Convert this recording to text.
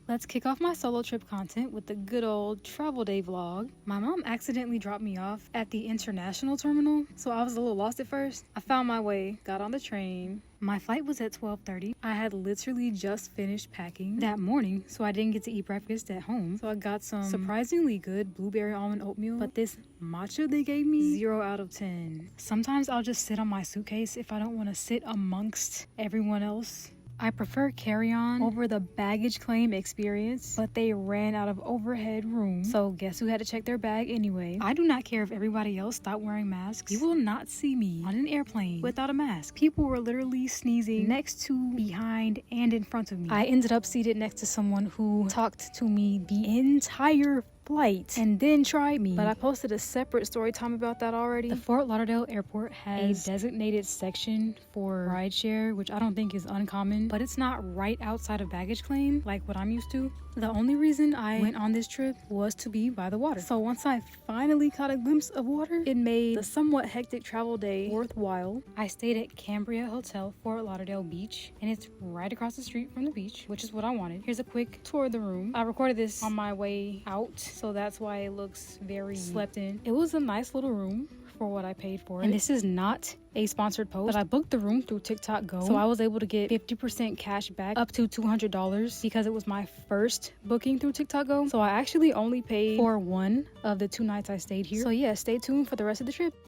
Let's kick off my solo trip content with the good old travel day vlog. My mom accidentally dropped me off at the international terminal, so I was a little lost at first. I found my way, got on the train. My flight was at 12:30. I had literally just finished packing that morning, so I didn't get to eat breakfast at home. So I got some surprisingly good blueberry almond oatmeal, but this matcha they gave me, 0 out of 10. Sometimes I'll just sit on my suitcase if I don't want to sit amongst everyone else. I prefer carry-on over the baggage claim experience, but they ran out of overhead room, so guess who had to check their bag anyway? I do not care if everybody else stopped wearing masks. You will not see me on an airplane without a mask. People were literally sneezing next to, behind, and in front of me. I ended up seated next to someone who talked to me the entire flight and then tried me, but I posted a separate story time about that already. The Fort Lauderdale airport has a designated section for rideshare, which I don't think is uncommon, but it's not right outside of baggage claim like what I'm used to. The only reason I went on this trip was to be by the water. So once I finally caught a glimpse of water, it made the somewhat hectic travel day worthwhile. I stayed at Cambria Hotel, Fort Lauderdale Beach, and it's right across the street from the beach, which is what I wanted. Here's a quick tour of the room. I recorded this on my way out, so that's why it looks very slept in. It was a nice little room for what I paid for it. And this is not a sponsored post, but I booked the room through TikTok Go, so I was able to get 50% cash back up to $200 because it was my first booking through TikTok Go. So I actually only paid for one of the 2 nights I stayed here. So yeah, stay tuned for the rest of the trip.